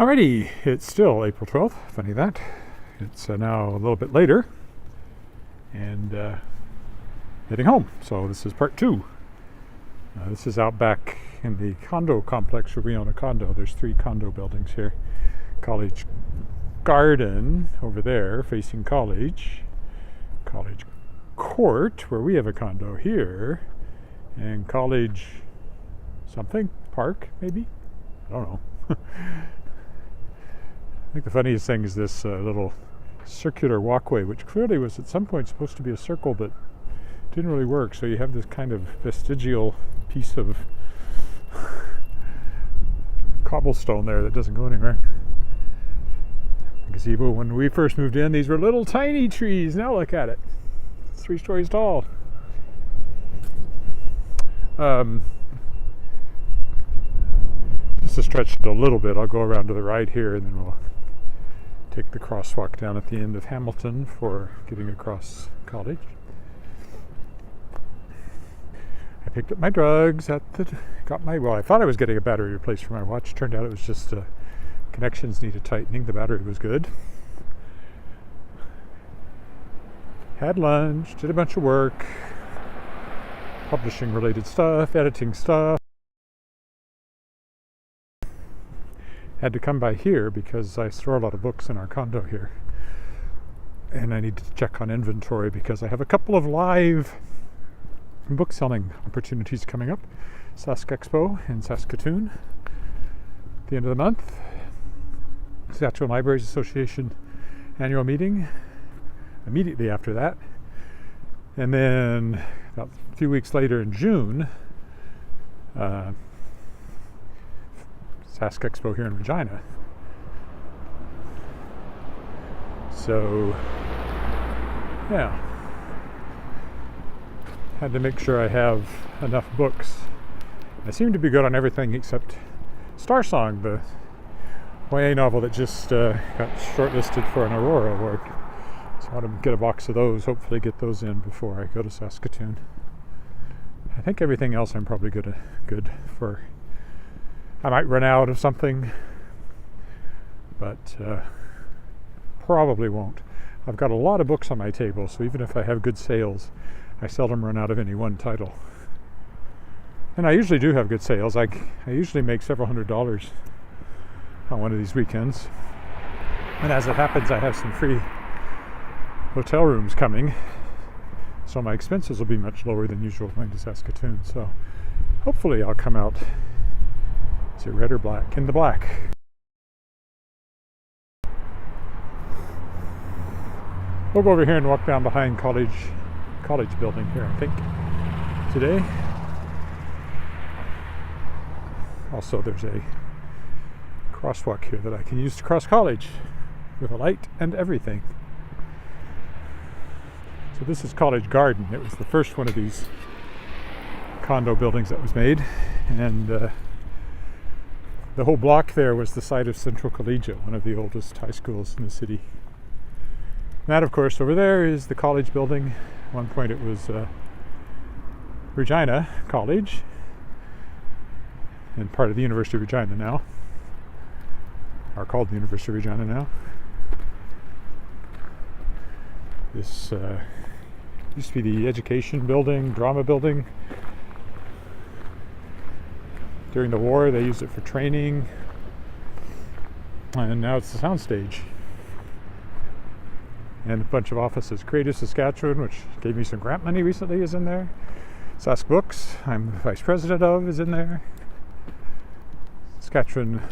Alrighty, it's still April 12th, funny that. It's now a little bit later, and heading home. So this is part 2. This is out back in the condo complex where we own a condo. There's 3 condo buildings here. College Garden over there facing College. College Court where we have a condo here. And College something? Park, maybe? I don't know. I think the funniest thing is this little circular walkway, which clearly was at some point supposed to be a circle, but didn't really work. So you have this kind of vestigial piece of cobblestone there that doesn't go anywhere. The gazebo, when we first moved in, these were little tiny trees. Now look at it. It's 3 stories tall. Just to stretch it a little bit, I'll go around to the right here and then we'll take the crosswalk down at the end of Hamilton for getting across College. I picked up my drugs I thought I was getting a battery replaced for my watch. Turned out it was just connections needed tightening. The battery was good. Had lunch, did a bunch of work, publishing related stuff, editing stuff. Had to come by here because I store a lot of books in our condo here. And I need to check on inventory because I have a couple of live book selling opportunities coming up. Sask Expo in Saskatoon at the end of the month. Saskatchewan Libraries Association annual meeting immediately after that. And then about a few weeks later in June, Sask Expo here in Regina. So, yeah. Had to make sure I have enough books. I seem to be good on everything except Star Song, the YA novel that just got shortlisted for an Aurora Award. So I want to get a box of those, hopefully get those in before I go to Saskatoon. I think everything else I'm probably good for. I might run out of something, but probably won't. I've got a lot of books on my table, so even if I have good sales, I seldom run out of any one title. And I usually do have good sales. I usually make several $100s on one of these weekends. And as it happens, I have some free hotel rooms coming, so my expenses will be much lower than usual going to Saskatoon. So hopefully I'll come out. Is it red or black? In the black. We'll go over here and walk down behind College building here, I think, today. Also, there's a crosswalk here that I can use to cross College with a light and everything. So this is College Garden. It was the first one of these condo buildings that was made, and the whole block there was the site of Central Collegiate, one of the oldest high schools in the city. And that, of course, over there is the College building. At one point it was Regina College, and part of the University of Regina now, or called the University of Regina now. This used to be the education building, drama building. During the war, they used it for training, and now it's the soundstage. And a bunch of offices. Creative Saskatchewan, which gave me some grant money recently, is in there. Sask Books, I'm the vice president of, is in there. Saskatchewan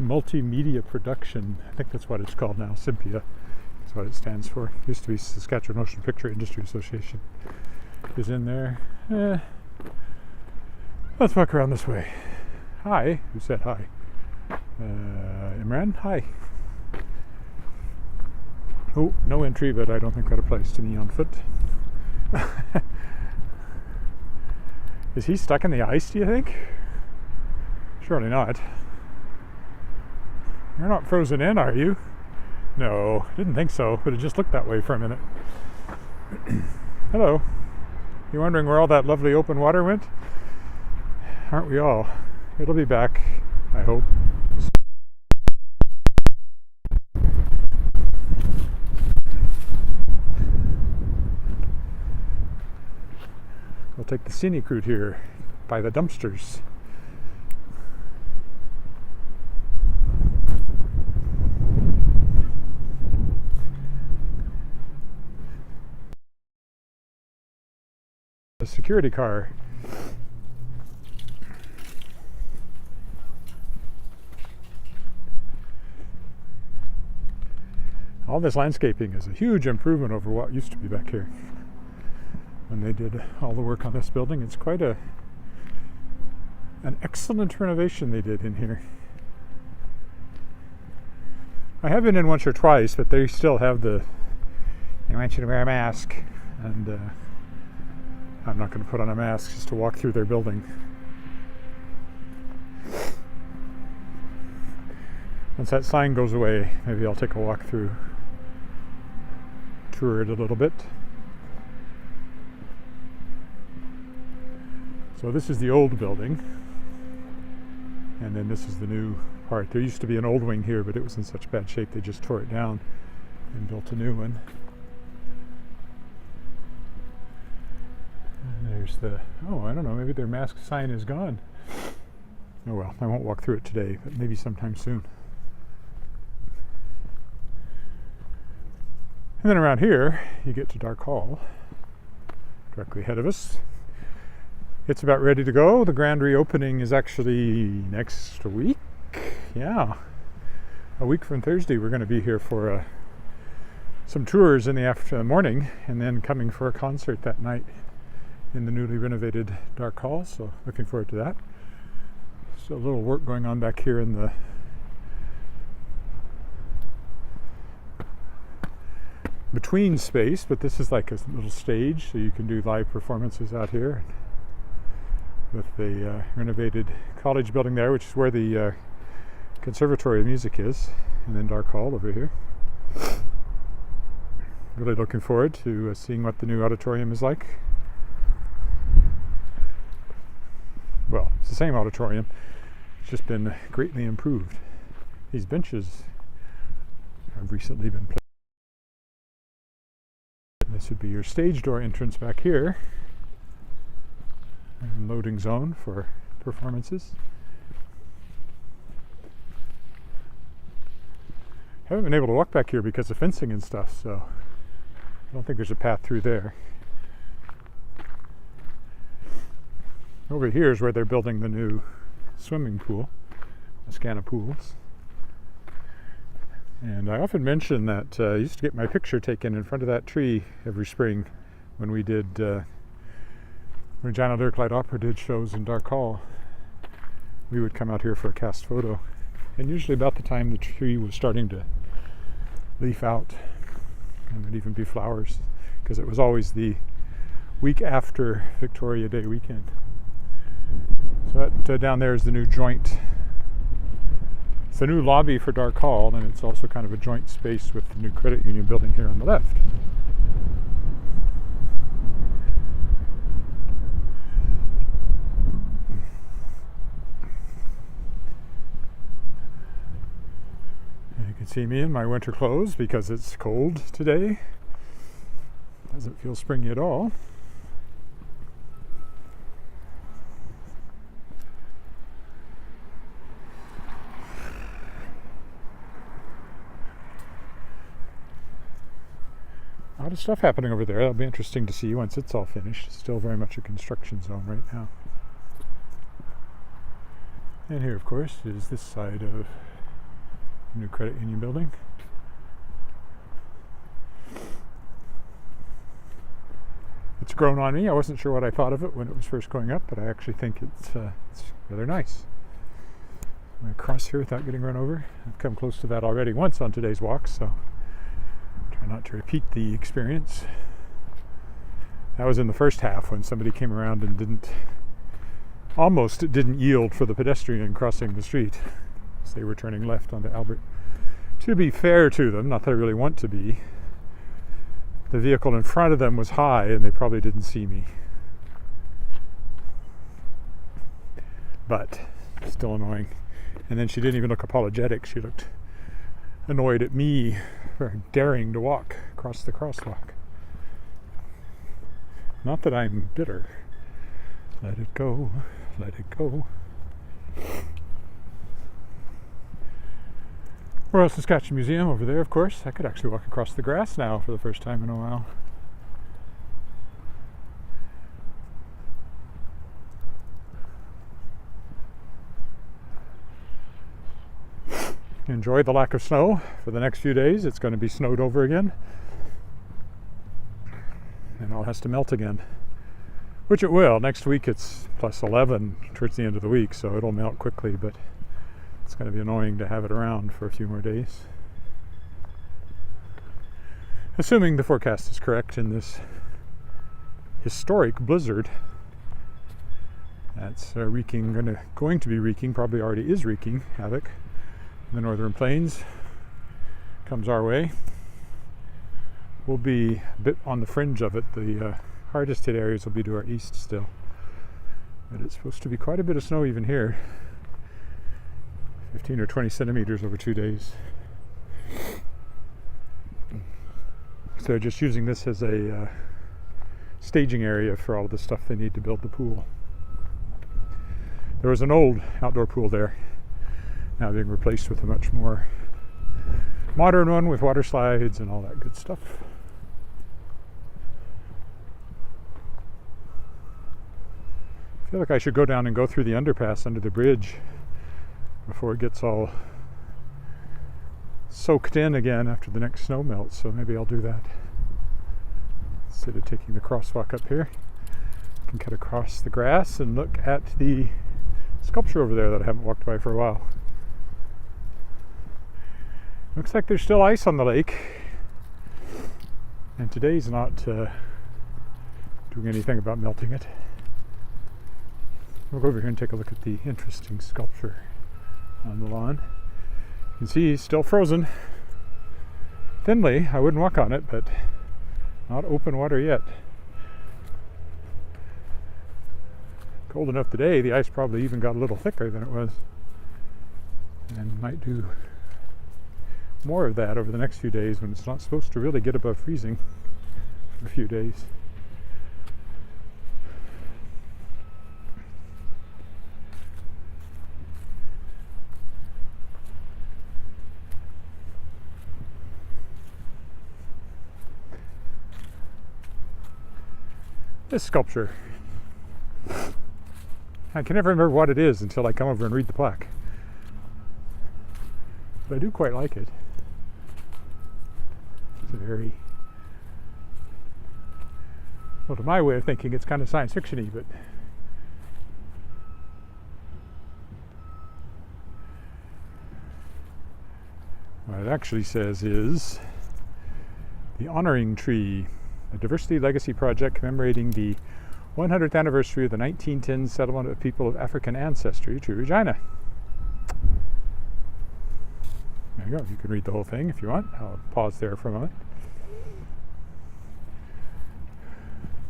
Multimedia Production, I think that's what it's called now, SIMPIA. That's what it stands for. It used to be Saskatchewan Motion Picture Industry Association, is in there. Let's walk around this way. Hi. Who said hi? Imran? Hi. Oh, no entry, but I don't think that applies to me on foot. Is he stuck in the ice, do you think? Surely not. You're not frozen in, are you? No, didn't think so, but it just looked that way for a minute. Hello. You wondering where all that lovely open water went? Aren't we all? It'll be back, I hope. take the scenic route here by the dumpsters. A security car. All this landscaping is a huge improvement over what used to be back here when they did all the work on this building. It's quite an excellent renovation they did in here. I have been in once or twice, but they still have they want you to wear a mask, and I'm not going to put on a mask just to walk through their building. Once that sign goes away, maybe I'll take a walk through, tour it a little bit. So this is the old building, and then this is the new part. There used to be an old wing here, but it was in such bad shape they just tore it down and built a new one. And there's I don't know, maybe their mask sign is gone. Oh well, I won't walk through it today, but maybe sometime soon. And then around here, you get to Dark Hall, directly ahead of us. It's about ready to go. The grand reopening is actually next week. Yeah, a week from Thursday. We're going to be here for some tours in the morning, and then coming for a concert that night in the newly renovated Dark Hall. So looking forward to that. So a little work going on back here in the between space, but this is like a little stage, so you can do live performances out here with the renovated college building there, which is where the Conservatory of Music is, and then Dark Hall over here. Really looking forward to seeing what the new auditorium is like. Well, it's the same auditorium, it's just been greatly improved. These benches have recently been placed. This would be your stage door entrance back here, and loading zone for performances. Haven't been able to walk back here because of fencing and stuff, so I don't think there's a path through there. Over here is where they're building the new swimming pool, Ascana Pools. And I often mention that I used to get my picture taken in front of that tree every spring when we did Regina Lyric Light Opera did shows in Dark Hall. We would come out here for a cast photo, and usually about the time the tree was starting to leaf out, and there'd even be flowers, because it was always the week after Victoria Day weekend. So that down there is the new joint. It's the new lobby for Dark Hall, and it's also kind of a joint space with the new credit union building here on the left. And you can see me in my winter clothes because it's cold today. Doesn't feel springy at all. A lot of stuff happening over there. That'll be interesting to see once it's all finished. It's still very much a construction zone right now. And here, of course, is this side of the new credit union building. It's grown on me. I wasn't sure what I thought of it when it was first going up, but I actually think it's rather nice. I'm going to cross here without getting run over. I've come close to that already once on today's walk, so try not to repeat the experience. That was in the first half when somebody came around and almost didn't yield for the pedestrian crossing the street as they were turning left onto Albert. To be fair to them, not that I really want to be, the vehicle in front of them was high and they probably didn't see me. But still annoying. And then she didn't even look apologetic. She looked annoyed at me for daring to walk across the crosswalk. Not that I'm bitter. Let it go, let it go. Royal Saskatchewan Museum over there, of course. I could actually walk across the grass now for the first time in a while. Enjoy the lack of snow for the next few days. It's going to be snowed over again. And all has to melt again. Which it will. Next week it's plus 11 towards the end of the week, so it'll melt quickly, but it's going to be annoying to have it around for a few more days. Assuming the forecast is correct in this historic blizzard that's going to be wreaking, probably already is wreaking havoc in the northern plains, comes our way. We'll be a bit on the fringe of it. The hardest hit areas will be to our east still. But it's supposed to be quite a bit of snow even here. 15 or 20 centimeters over 2 days. So they're just using this as a staging area for all the stuff they need to build the pool. There was an old outdoor pool there, now being replaced with a much more modern one with water slides and all that good stuff. I feel like I should go down and go through the underpass under the bridge before it gets all soaked in again after the next snow melts, so maybe I'll do that. Instead of taking the crosswalk up here, I can cut across the grass and look at the sculpture over there that I haven't walked by for a while. Looks like there's still ice on the lake, and today's not doing anything about melting it. We'll go over here and take a look at the interesting sculpture on the lawn. You can see it's still frozen thinly. I wouldn't walk on it, but not open water yet. Cold enough today, the ice probably even got a little thicker than it was, and might do more of that over the next few days when it's not supposed to really get above freezing for a few days. This sculpture, I can never remember what it is until I come over and read the plaque, but I do quite like it. It's a very, well, to my way of thinking, it's kind of science fiction-y, but what it actually says is the Honoring Tree, a diversity legacy project commemorating the 100th anniversary of the 1910 settlement of people of African ancestry to Regina. There you go. You can read the whole thing if you want. I'll pause there for a moment.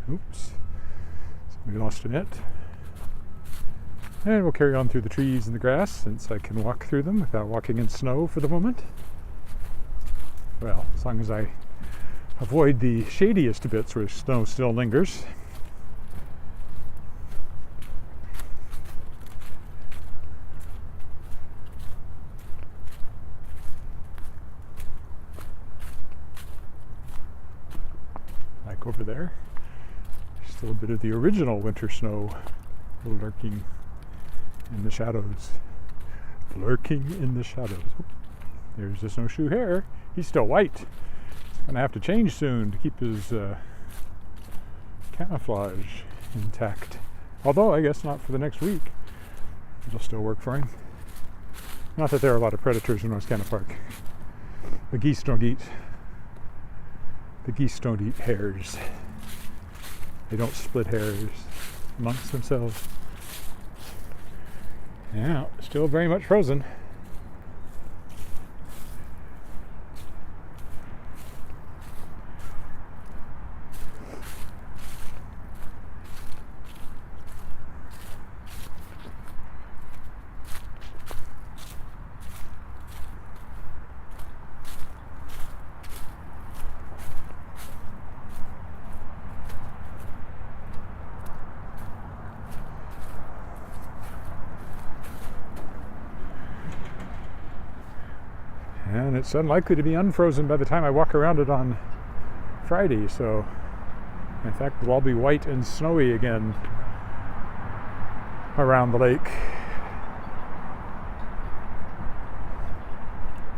Oops. We lost a net. And we'll carry on through the trees and the grass since I can walk through them without walking in snow for the moment. Well, as long as I avoid the shadiest bits where snow still lingers. Like over there, there's still a bit of the original winter snow lurking in the shadows. Lurking in the shadows. There's the snowshoe hare. He's still white. Gonna have to change soon to keep his camouflage intact. Although I guess not for the next week. It'll still work for him. Not that there are a lot of predators in North Canada Park. The geese don't eat hares. They don't split hairs amongst themselves. Yeah, still very much frozen. And it's unlikely to be unfrozen by the time I walk around it on Friday, so in fact it'll all be white and snowy again around the lake.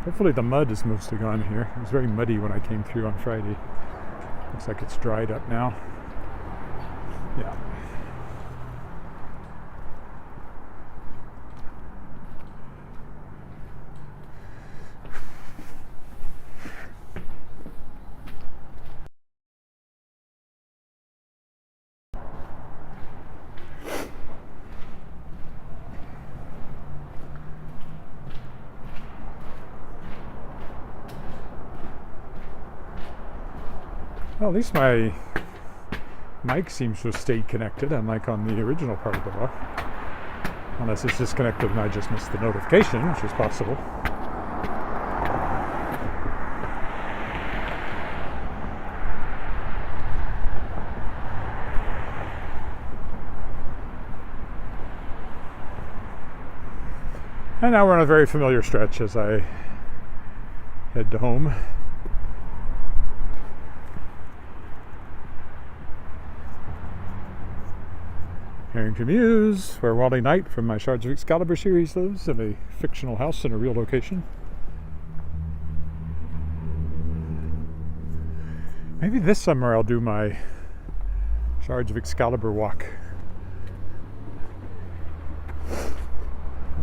Hopefully the mud is mostly gone here. It was very muddy when I came through on Friday. Looks like it's dried up now. Yeah. Well, at least my mic seems to have stayed connected, unlike on the original part of the walk. Unless it's disconnected and I just missed the notification, which is possible. And now we're on a very familiar stretch as I head to home. Harrington Mews, where Wally Knight from my Shards of Excalibur series lives, in a fictional house in a real location. Maybe this summer I'll do my Shards of Excalibur walk.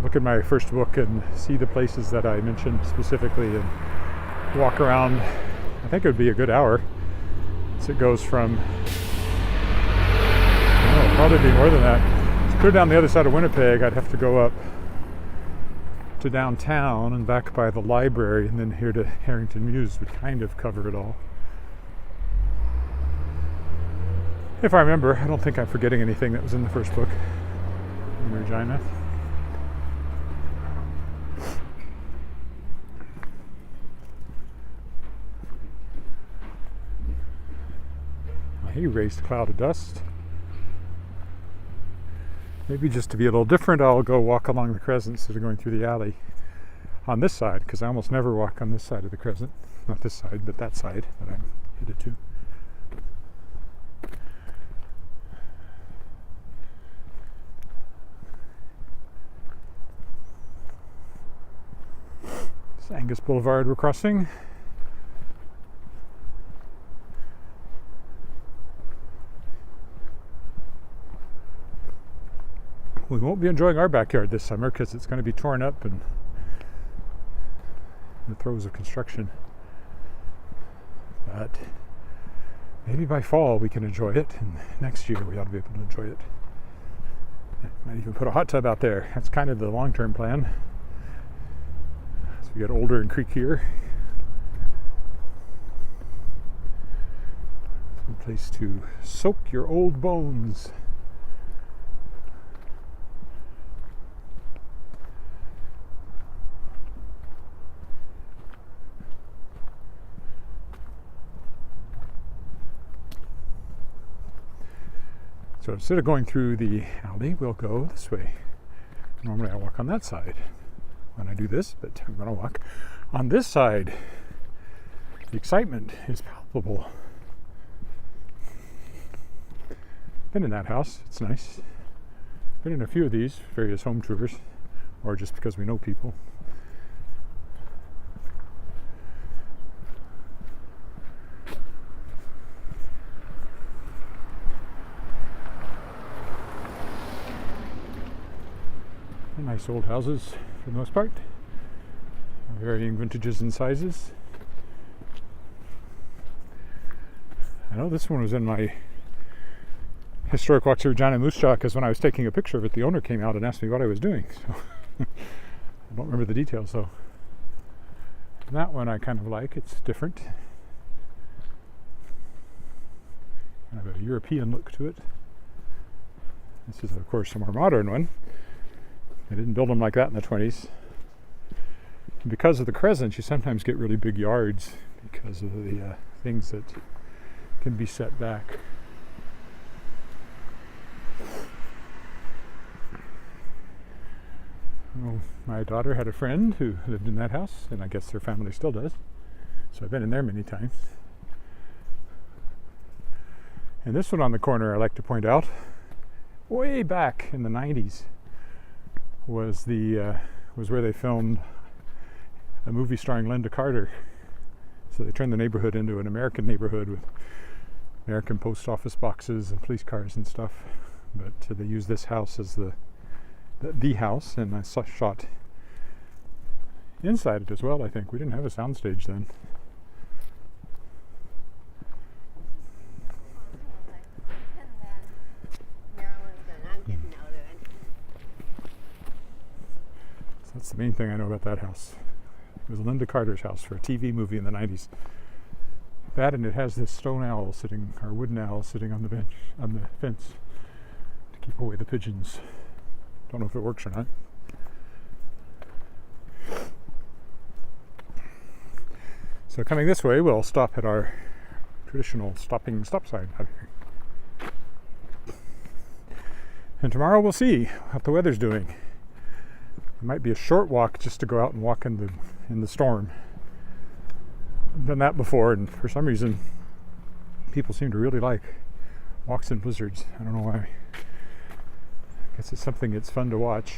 Look at my first book and see the places that I mentioned specifically and walk around. I think it would be a good hour. So it goes from, probably be more than that. To clear down the other side of Winnipeg, I'd have to go up to downtown and back by the library, and then here to Harrington Mews would kind of cover it all. If I remember, I don't think I'm forgetting anything that was in the first book in Regina. He raised a cloud of dust. Maybe just to be a little different, I'll go walk along the Crescent instead of going through the alley on this side, because I almost never walk on this side of the Crescent. Not this side, but that side that I'm headed to. It's Angus Boulevard we're crossing. We won't be enjoying our backyard this summer because it's going to be torn up and in the throes of construction. But maybe by fall we can enjoy it, and next year we ought to be able to enjoy it. Might even put a hot tub out there. That's kind of the long-term plan. As we get older and creakier. Some place to soak your old bones. So instead of going through the alley, we'll go this way. Normally I walk on that side when I do this, but I'm going to walk on this side. The excitement is palpable. Been in that house, it's nice. Been in a few of these, various home tours, or just because we know people. Nice old houses for the most part, varying vintages and sizes. I know this one was in my historic walk to Regina and Moose Jaw because when I was taking a picture of it, the owner came out and asked me what I was doing. So I don't remember the details though. That one I kind of like, it's different. Kind of a European look to it. This is of course a more modern one. They didn't build them like that in the 20s. And because of the Crescent, you sometimes get really big yards because of the things that can be set back. Oh, My daughter had a friend who lived in that house, and I guess her family still does. So I've been in there many times. And this one on the corner, I like to point out, way back in the 90s, was where they filmed a movie starring Linda Carter. So they turned the neighborhood into an American neighborhood with American post office boxes and police cars and stuff. But they used this house as the house, and I shot inside it as well. I think we didn't have a soundstage then. So that's the main thing I know about that house. It was Linda Carter's house for a TV movie in the 90s. That, and it has this stone owl sitting, or wooden owl sitting on the fence to keep away the pigeons. Don't know if it works or not. So coming this way, we'll stop at our traditional stop sign out here. And tomorrow we'll see what the weather's doing. It might be a short walk just to go out and walk in the storm. I've done that before, and for some reason people seem to really like walks in blizzards. I don't know why. I guess it's something that's fun to watch.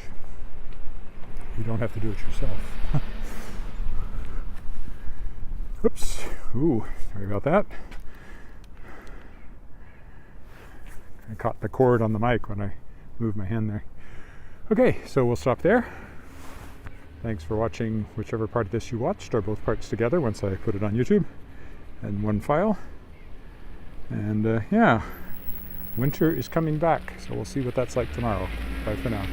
You don't have to do it yourself. Oops. Ooh, sorry about that. I caught the cord on the mic when I moved my hand there. Okay, so we'll stop there. Thanks for watching whichever part of this you watched, or both parts together once I put it on YouTube in one file. And yeah, winter is coming back, so we'll see what that's like tomorrow. Bye for now.